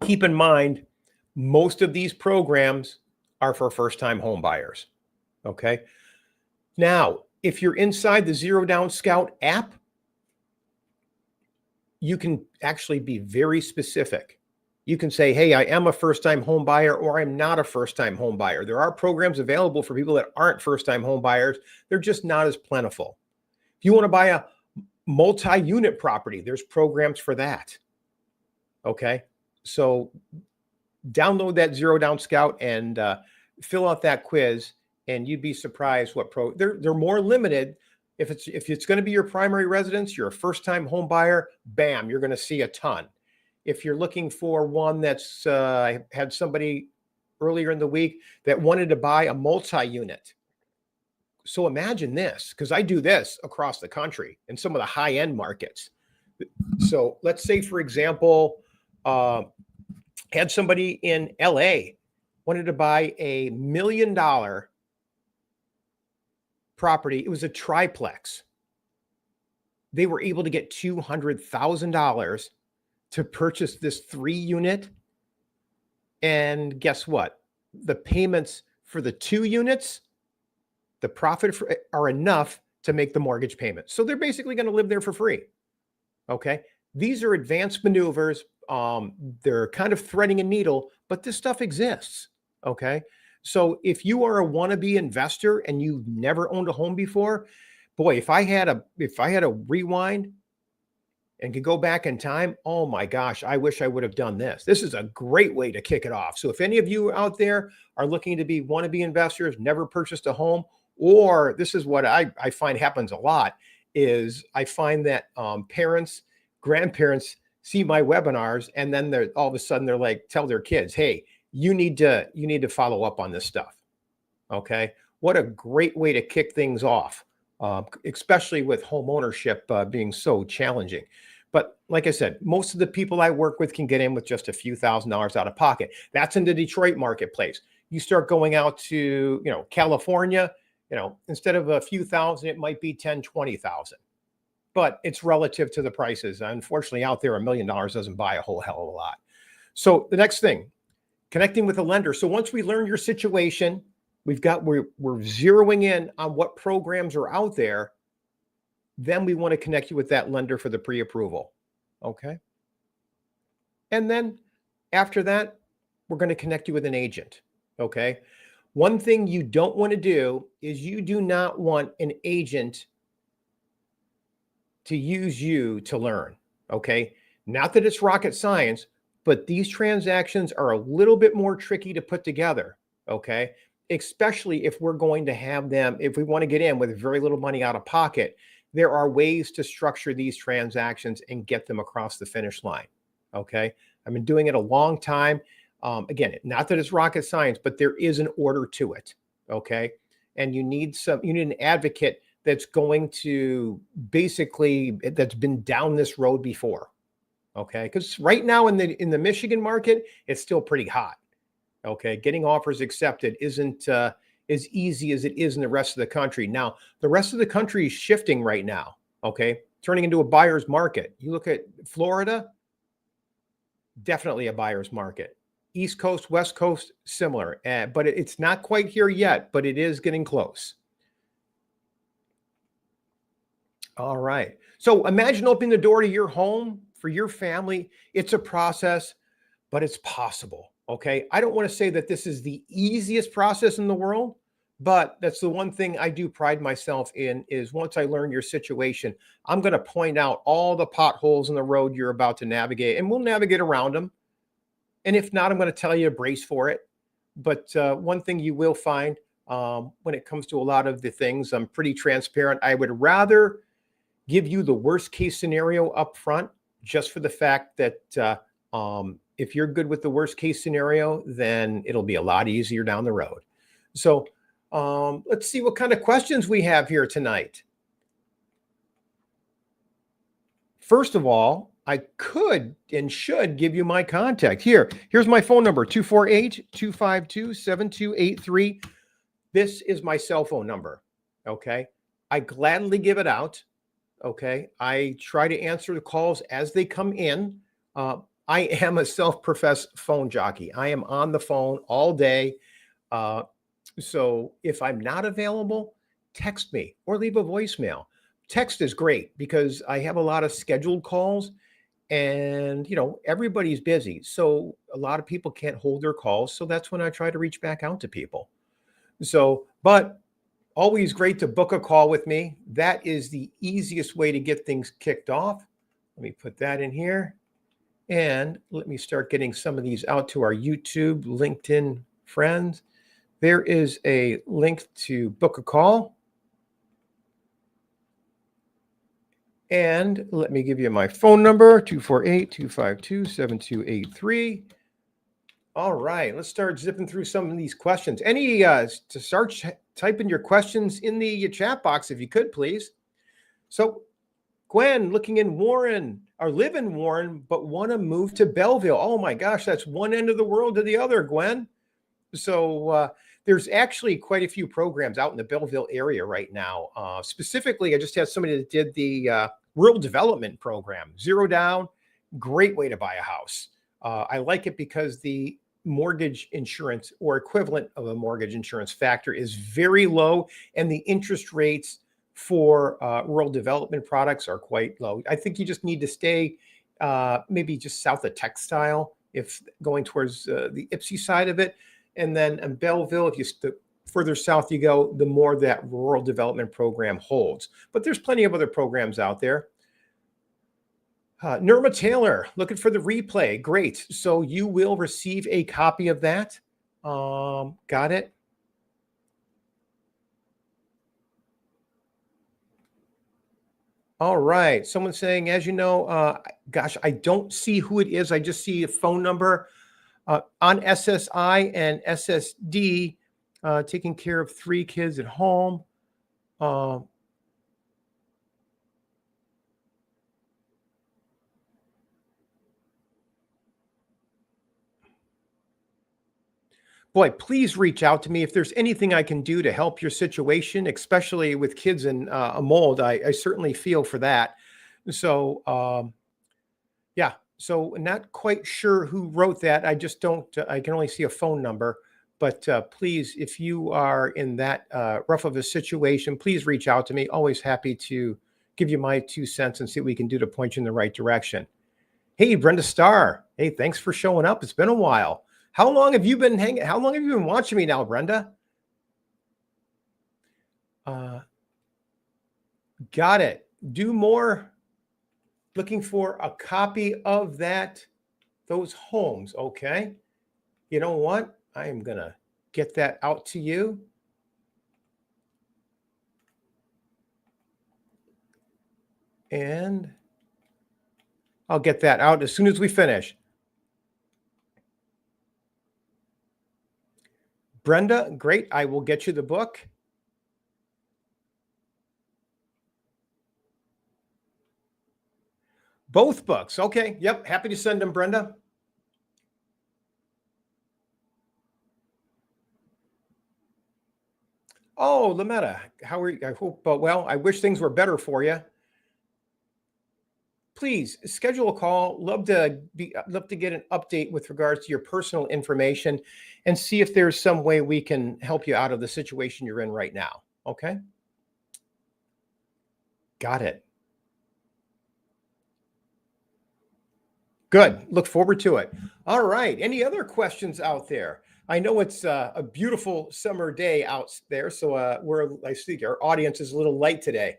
Keep in mind, most of these programs are for first-time home buyers. Okay. Now, if you're inside the Zero Down Scout app, you can actually be very specific. You can say, hey, I am a first-time home buyer, or I'm not a first-time home buyer. There are programs available for people that aren't first-time home buyers. They're just not as plentiful. If you want to buy a multi-unit property, there's programs for that. Okay. So download that Zero Down Scout and fill out that quiz, and you'd be surprised what they're more limited. If it's going to be your primary residence, you're a first-time home buyer, bam, you're going to see a ton. If you're looking for one that's, I had somebody earlier in the week that wanted to buy a multi-unit. So imagine this, because I do this across the country in some of the high-end markets. So let's say, for example, had somebody in LA wanted to buy a $1 million property. It was a triplex. They were able to get $200,000 to purchase this 3-unit. And guess what? The payments for the 2 units, the profit are enough to make the mortgage payment. So they're basically going to live there for free. Okay. These are advanced maneuvers. They're kind of threading a needle, but this stuff exists. Okay. So if you are a wannabe investor and you've never owned a home before, boy, if I had a rewind and could go back in time, oh my gosh, I wish I would have done this. This is a great way to kick it off. So if any of you out there are looking to be wannabe investors, never purchased a home, or this is what I find happens a lot, is I find that parents, grandparents see my webinars, and then they're all of a sudden they're like, tell their kids, hey, you need to follow up on this stuff. Okay. What a great way to kick things off, especially with home ownership being so challenging. But like I said, most of the people I work with can get in with just a few $1,000s out of pocket. That's in the Detroit marketplace. You start going out to, California, instead of a few thousand, it might be 10, 20,000. But it's relative to the prices. Unfortunately, out there, $1 million doesn't buy a whole hell of a lot. So the next thing, connecting with a lender. So once we learn your situation, we're zeroing in on what programs are out there. Then we want to connect you with that lender for the pre-approval. Okay. And then after that, we're going to connect you with an agent. Okay. One thing you don't want to do is you do not want an agent to use you to learn. Okay. Not that it's rocket science, but these transactions are a little bit more tricky to put together. Okay. Especially if we're going to have them, if we want to get in with very little money out of pocket, there are ways to structure these transactions and get them across the finish line. Okay. I've been doing it a long time. Again, not that it's rocket science, but there is an order to it. Okay. And you need an advocate that's going to that's been down this road before. Okay. Because right now in the Michigan market, it's still pretty hot. Okay. Getting offers accepted isn't as easy as it is in the rest of the country. Now, the rest of the country is shifting right now. Okay. Turning into a buyer's market. You look at Florida, definitely a buyer's market. East Coast, West Coast, similar. But it's not quite here yet, but it is getting close. All right. So imagine opening the door to your home for your family. It's a process, but it's possible. Okay. I don't want to say that this is the easiest process in the world, but that's the one thing I do pride myself in is once I learn your situation, I'm going to point out all the potholes in the road you're about to navigate and we'll navigate around them. And if not, I'm going to tell you to brace for it. But one thing you will find when it comes to a lot of the things, I'm pretty transparent. I would rather give you the worst case scenario up front, just for the fact that if you're good with the worst case scenario, then it'll be a lot easier down the road. So let's see what kind of questions we have here tonight. First of all, I could and should give you my contact. Here's my phone number, 248-252-7283. This is my cell phone number, okay? I gladly give it out, okay? I try to answer the calls as they come in. I am a self-professed phone jockey. I am on the phone all day. So if I'm not available, text me or leave a voicemail. Text is great because I have a lot of scheduled calls and, everybody's busy. So a lot of people can't hold their calls. So that's when I try to reach back out to people. So, but always great to book a call with me. That is the easiest way to get things kicked off. Let me put that in here. And let me start getting some of these out to our YouTube, LinkedIn friends. There is a link to book a call. And let me give you my phone number, 248-252-7283. All right, let's start zipping through some of these questions. To start typing your questions in the chat box, if you could, please. So Gwen, looking in Warren, or live in Warren, but want to move to Belleville. Oh my gosh, that's one end of the world to the other, Gwen. So there's actually quite a few programs out in the Belleville area right now. Specifically, I just had somebody that did the rural development program, zero down, great way to buy a house. I like it because the mortgage insurance or equivalent of a mortgage insurance factor is very low and the interest rates for rural development products are quite low. I think you just need to stay maybe just south of Textile if going towards the Ipsy side of it. And then in Belleville, if the further south you go, the more that rural development program holds. But there's plenty of other programs out there. Nirma Taylor, looking for the replay. Great. So you will receive a copy of that. Got it. All right. Someone's saying, as you know, gosh, I don't see who it is. I just see a phone number on SSI and SSD, taking care of 3 kids at home. Boy, please reach out to me if there's anything I can do to help your situation, especially with kids in a mold. I certainly feel for that. So, yeah. So, not quite sure who wrote that. I just don't. I can only see a phone number. But please, if you are in that rough of a situation, please reach out to me. Always happy to give you my 2 cents and see what we can do to point you in the right direction. Hey, Brenda Starr. Hey, thanks for showing up. It's been a while. How long have you been hanging? How long have you been watching me now, Brenda? Got it. Do more. Looking for a copy of those homes. Okay. You know what? I am going to get that out to you. And I'll get that out as soon as we finish. Brenda, great. I will get you the book. Both books. Okay. Yep. Happy to send them, Brenda. Oh, Lametta, how are you? I hope, well, I wish things were better for you. Please schedule a call. Love to get an update with regards to your personal information and see if there's some way we can help you out of the situation you're in right now. Okay. Got it. Good. Look forward to it. All right. Any other questions out there? I know it's a beautiful summer day out there, so I see our audience is a little light today.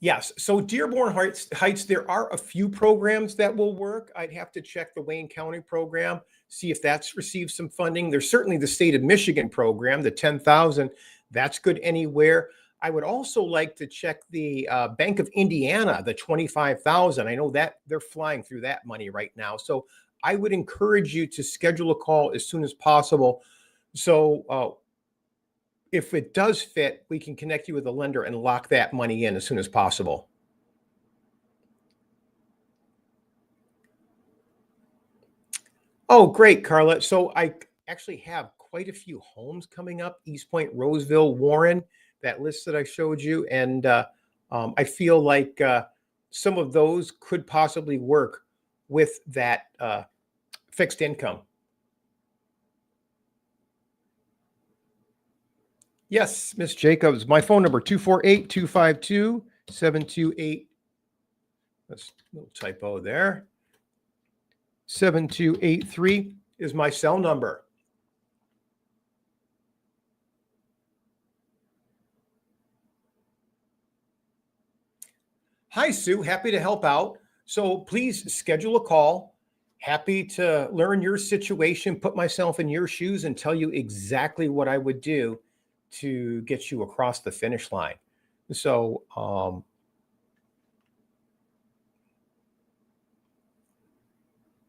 Yes. So Dearborn Heights, there are a few programs that will work. I'd have to check the Wayne County program, see if that's received some funding. There's certainly the state of Michigan program, the 10,000. That's good anywhere. I would also like to check the Bank of Indiana, the 25,000. I know that they're flying through that money right now. So I would encourage you to schedule a call as soon as possible. So if it does fit, we can connect you with a lender and lock that money in as soon as possible. Oh, great, Carla. So I actually have quite a few homes coming up, East Point, Roseville, Warren, that list that I showed you. And I feel like some of those could possibly work with that fixed income. Yes, Miss Jacobs. My phone number, 248-252-728. That's a little typo there. 7283 is my cell number. Hi, Sue. Happy to help out. So please schedule a call. Happy to learn your situation, put myself in your shoes, and tell you exactly what I would do to get you across the finish line. So,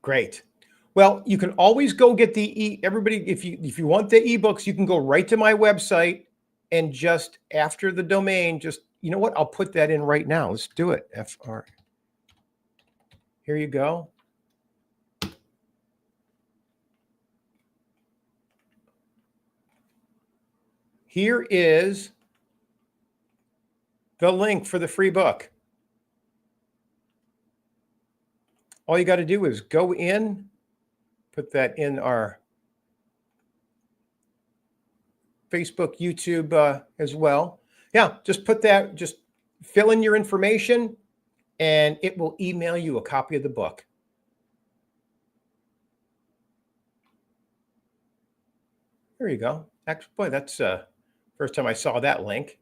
great. Well, you can always go get everybody, if you want the ebooks, you can go right to my website and just after the domain, just, you know what? I'll put that in right now. Let's do it. FR. Here you go. Here is the link for the free book. All you got to do is go in, put that in our Facebook, YouTube as well. Yeah, just put that, just fill in your information and it will email you a copy of the book. There you go. Actually, boy, that's first time I saw that link.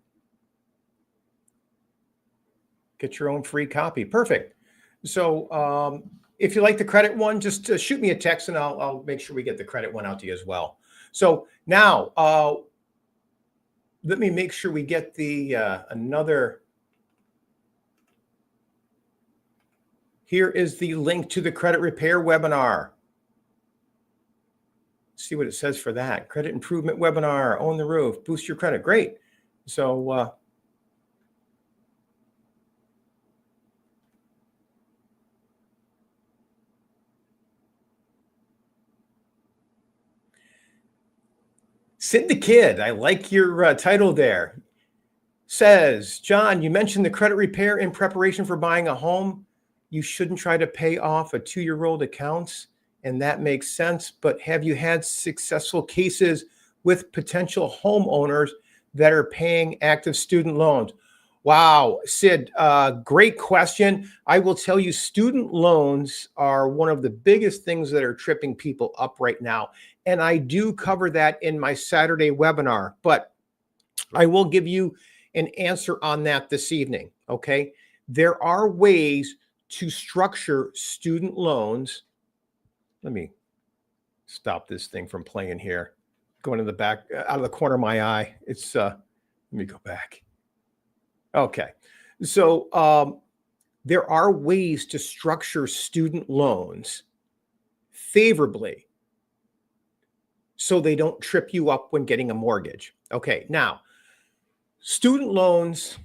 Get your own free copy. Perfect. So if you like the credit one, just shoot me a text and I'll make sure we get the credit one out to you as well. So now let me make sure we get the another. Here is the link to the credit repair webinar. See what it says for that. Credit improvement webinar, own the roof, boost your credit. Great. So Sid the Kid, I like your title there. Says, John, you mentioned the credit repair in preparation for buying a home. You shouldn't try to pay off a 2-year-old accounts, and that makes sense. But have you had successful cases with potential homeowners that are paying active student loans? Wow, Sid, great question. I will tell you, student loans are one of the biggest things that are tripping people up right now. And I do cover that in my Saturday webinar, but I will give you an answer on that this evening, okay? There are ways to structure student loans. Let me stop this thing from playing here. Going to the back, out of the corner of my eye. It's, let me go back. Okay. So there are ways to structure student loans favorably so they don't trip you up when getting a mortgage. Okay. Now, student loans,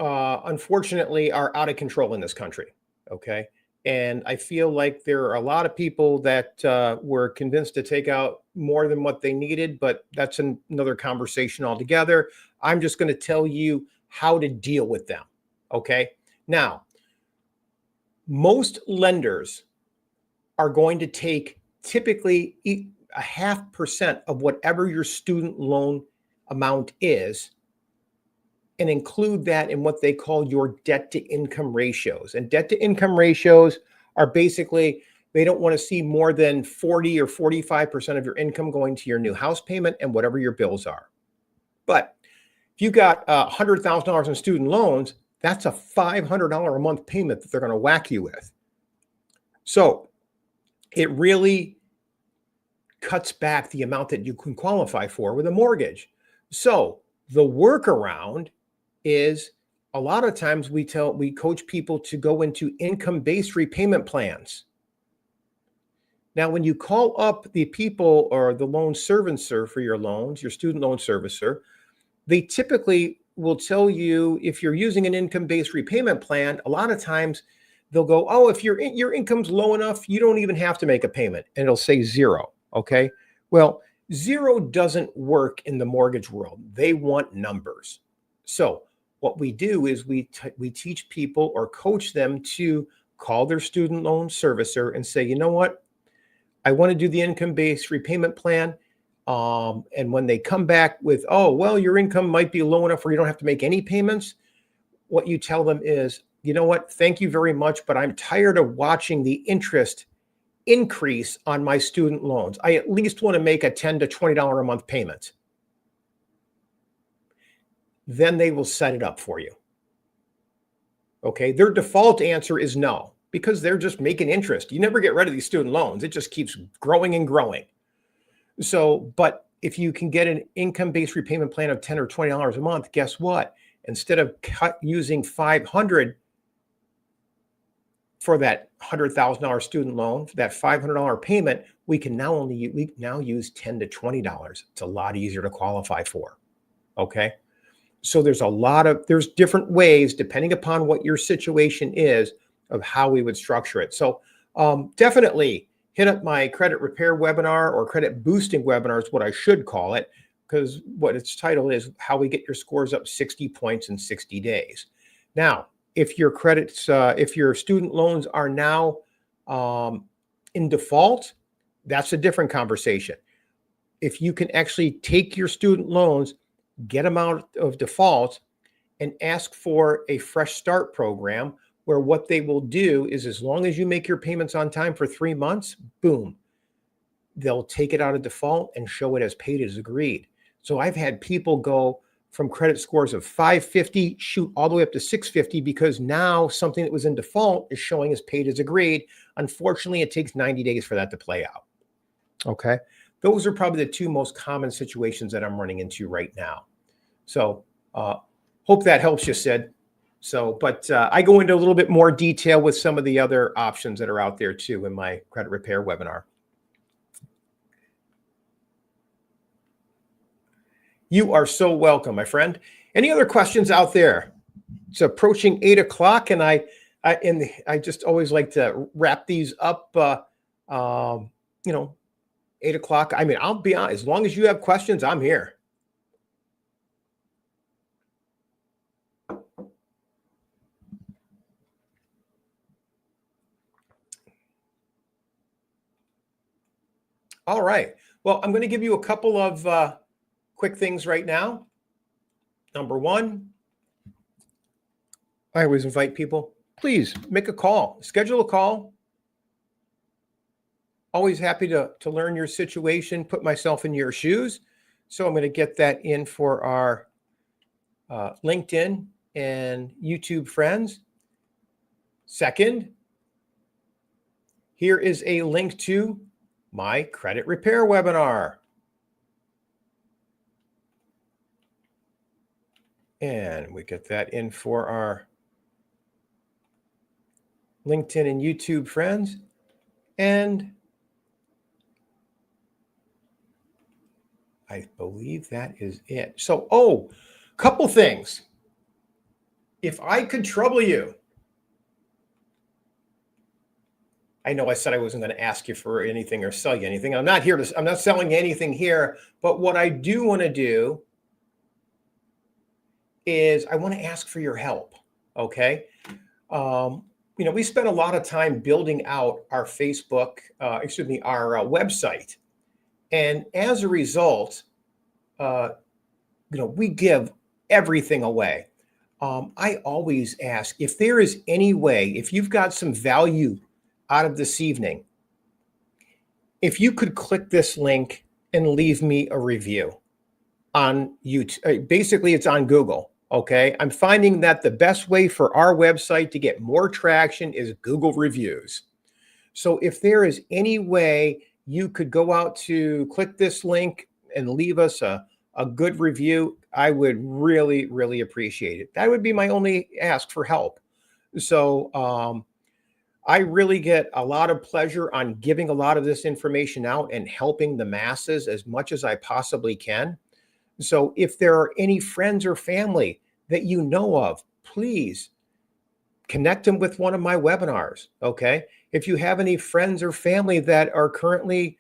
unfortunately, are out of control in this country. Okay. And I feel like there are a lot of people that were convinced to take out more than what they needed, but that's another conversation altogether. I'm just going to tell you how to deal with them. Okay. Now, most lenders are going to take typically a 0.5% of whatever your student loan amount is and include that in what they call your debt to income ratios. And debt to income ratios are basically, they don't want to see more than 40 or 45% of your income going to your new house payment and whatever your bills are. But if you got $100,000 in student loans, that's a $500 a month payment that they're going to whack you with. So it really cuts back the amount that you can qualify for with a mortgage. So the workaround is, a lot of times we coach people to go into income-based repayment plans. Now, when you call up the people or the loan servicer for your loans, your student loan servicer, they typically will tell you, if you're using an income-based repayment plan, a lot of times they'll go, oh, if your income's low enough, you don't even have to make a payment. And it'll say zero. Okay. Well, zero doesn't work in the mortgage world. They want numbers. So what we do is we teach people or coach them to call their student loan servicer and say, you know what? I want to do the income-based repayment plan. And when they come back with, oh, well, your income might be low enough where you don't have to make any payments, what you tell them is, you know what, thank you very much, but I'm tired of watching the interest increase on my student loans. I at least want to make a $10 to $20 a month payment. Then they will set it up for you. Okay, their default answer is no, because they're just making interest. You never get rid of these student loans. It just keeps growing and growing. So, but if you can get an income-based repayment plan of $10 or $20 a month, guess what? Instead of using $500 for that $100,000 student loan, for that $500 payment, we now use $10 to $20. It's a lot easier to qualify for. Okay. So there's different ways, depending upon what your situation is, of how we would structure it. So definitely hit up my credit repair webinar, or credit boosting webinar is what I should call it, because what its title is, how we get your scores up 60 points in 60 days. Now, if your if your student loans are now in default, that's a different conversation. If you can actually take your student loans, get them out of default, and ask for a fresh start program, where what they will do is, as long as you make your payments on time for 3 months, boom, they'll take it out of default and show it as paid as agreed. So I've had people go from credit scores of 550, shoot all the way up to 650, because now something that was in default is showing as paid as agreed. Unfortunately, it takes 90 days for that to play out. Okay. Those are probably the two most common situations that I'm running into right now. So hope that helps you, Sid. So, but I go into a little bit more detail with some of the other options that are out there too in my credit repair webinar. You are so welcome, my friend. Any other questions out there? It's approaching 8 o'clock, and I just always like to wrap these up. 8 o'clock. I mean, I'll be honest, as long as you have questions, I'm here. All right. Well, I'm going to give you a couple of quick things right now. Number one, I always invite people, please make a call, schedule a call. Always happy to learn your situation, put myself in your shoes. So I'm going to get that in for our LinkedIn and YouTube friends. Second, here is a link to my credit repair webinar. And we get that in for our LinkedIn and YouTube friends. And I believe that is it. So, couple things. If I could trouble you, I know I said I wasn't going to ask you for anything or sell you anything. I'm not selling anything here, but what I do want to do is I want to ask for your help. Okay. We spent a lot of time building out our Facebook, our website. And as a result, we give everything away. I always ask if there is any way, if you've got some value out of this evening, if you could click this link and leave me a review on YouTube. Basically, it's on Google. Okay. I'm finding that the best way for our website to get more traction is Google reviews. So if there is any way you could go out to click this link and leave us a good review, I would really, really appreciate it. That would be my only ask for help. So I really get a lot of pleasure on giving a lot of this information out and helping the masses as much as I possibly can. So if there are any friends or family that you know of, please connect them with one of my webinars. Okay. If you have any friends or family that are currently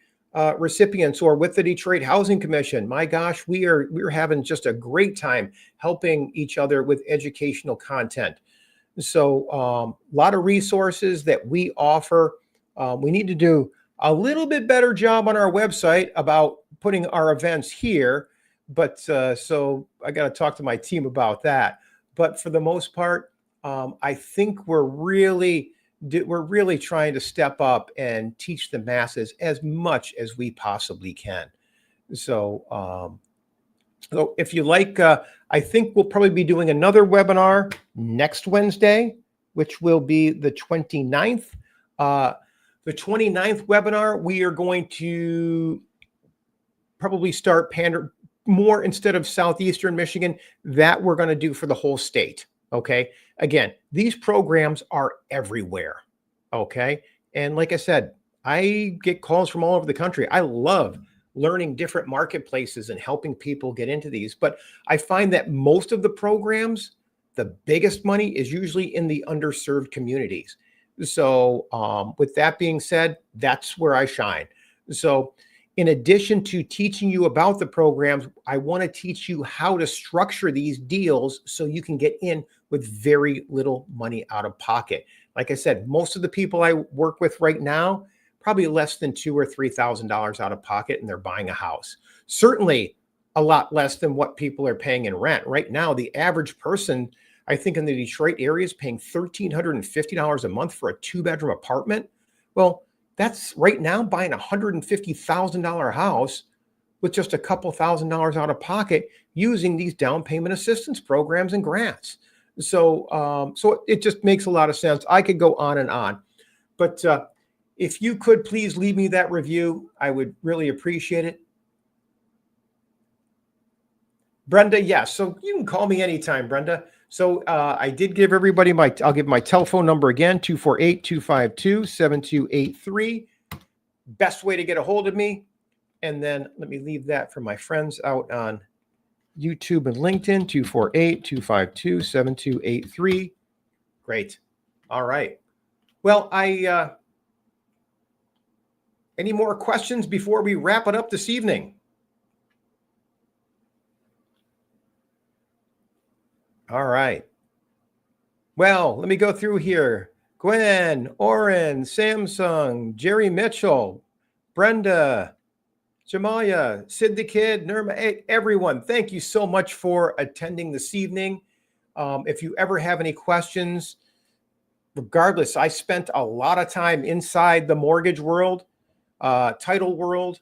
recipients or with the Detroit Housing Commission, my gosh, we're having just a great time helping each other with educational content. So a lot of resources that we offer. We need to do a little bit better job on our website about putting our events here. But so I got to talk to my team about that. But for the most part, I think we're really trying to step up and teach the masses as much as we possibly can. So, so if you like, I think we'll probably be doing another webinar next Wednesday, which will be the 29th. The 29th webinar, we are going to probably start more instead of Southeastern Michigan, that we're going to do for the whole state. Okay. Again, these programs are everywhere. Okay. And like I said, I get calls from all over the country. I love learning different marketplaces and helping people get into these. But I find that most of the programs, the biggest money is usually in the underserved communities. So with that being said, that's where I shine. So in addition to teaching you about the programs, I want to teach you how to structure these deals so you can get in with very little money out of pocket. Like I said, most of the people I work with right now, probably less than $2,000 or $3,000 out of pocket, and they're buying a house. Certainly a lot less than what people are paying in rent. Right now, the average person, I think in the Detroit area, is paying $1,350 a month for a 2-bedroom apartment. Well, that's right now buying a $150,000 house with just a couple $1,000s out of pocket using these down payment assistance programs and grants. So, so it just makes a lot of sense. I could go on and on, but if you could please leave me that review, I would really appreciate it. Brenda, yes. So you can call me anytime, Brenda. So I did give everybody I'll give my telephone number again, 248-252-7283. Best way to get a hold of me. And then let me leave that for my friends out on YouTube and LinkedIn, 248-252-7283. Great. All right. Well, any more questions before we wrap it up this evening? All right. Well, let me go through here. Gwen, Oren, Samsung, Jerry Mitchell, Brenda, Jamaya, Sid the Kid, Nirma, everyone, thank you so much for attending this evening. If you ever have any questions, regardless, I spent a lot of time inside the mortgage world, title world,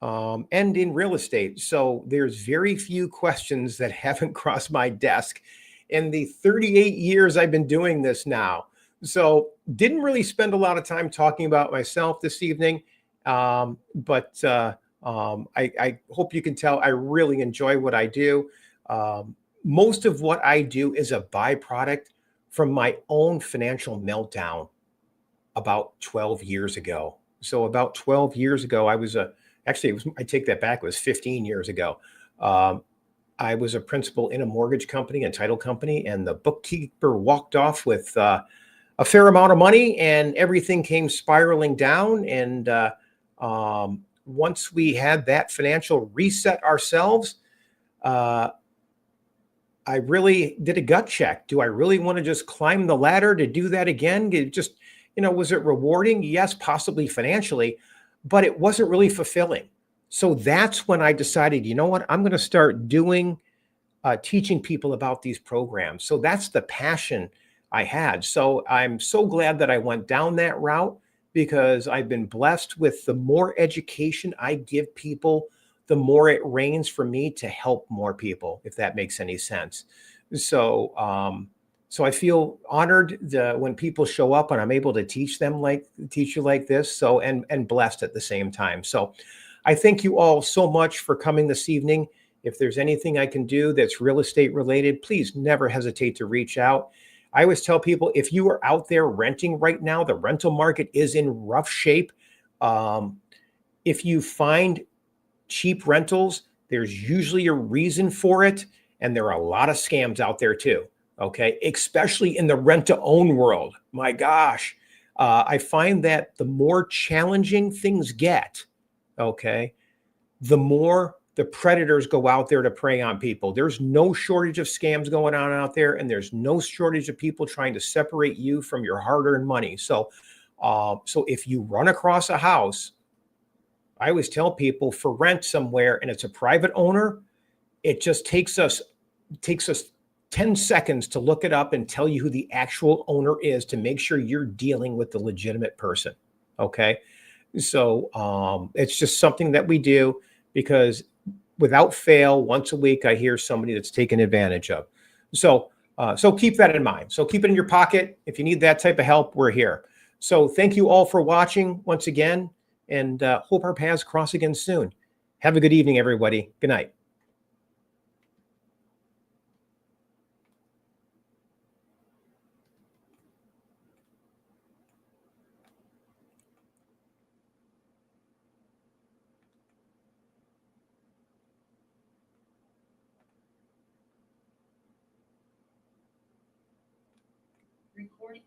and in real estate. So there's very few questions that haven't crossed my desk in the 38 years I've been doing this now. So didn't really spend a lot of time talking about myself this evening. But I hope you can tell I really enjoy what I do. Most of what I do is a byproduct from my own financial meltdown about 12 years ago. So about 12 years ago, I take that back, it was 15 years ago. I was a principal in a mortgage company and title company, and the bookkeeper walked off with a fair amount of money, and everything came spiraling down. And once we had that financial reset ourselves, I really did a gut check. Do I really want to just climb the ladder to do that again? Was it rewarding? Yes, possibly financially, but it wasn't really fulfilling. So that's when I decided, you know what, I'm going to start doing teaching people about these programs. So that's the passion I had. So I'm so glad that I went down that route, because I've been blessed with the more education I give people, the more it rains for me to help more people, if that makes any sense. So, so I feel honored when people show up and I'm able to teach you like this. So, and blessed at the same time. So I thank you all so much for coming this evening. If there's anything I can do that's real estate related, please never hesitate to reach out. I always tell people, if you are out there renting right now, the rental market is in rough shape. If you find cheap rentals, there's usually a reason for it. And there are a lot of scams out there too. Okay. Especially in the rent to own world. My gosh. I find that the more challenging things get, okay, the more the predators go out there to prey on people. There's no shortage of scams going on out there, and there's no shortage of people trying to separate you from your hard-earned money. So, so if you run across a house, I always tell people, for rent somewhere and it's a private owner, it just takes us 10 seconds to look it up and tell you who the actual owner is, to make sure you're dealing with the legitimate person. Okay. So it's just something that we do, because without fail, once a week, I hear somebody that's taken advantage of. So, so keep that in mind. So keep it in your pocket. If you need that type of help, we're here. So thank you all for watching once again, and hope our paths cross again soon. Have a good evening, everybody. Good night. Recording.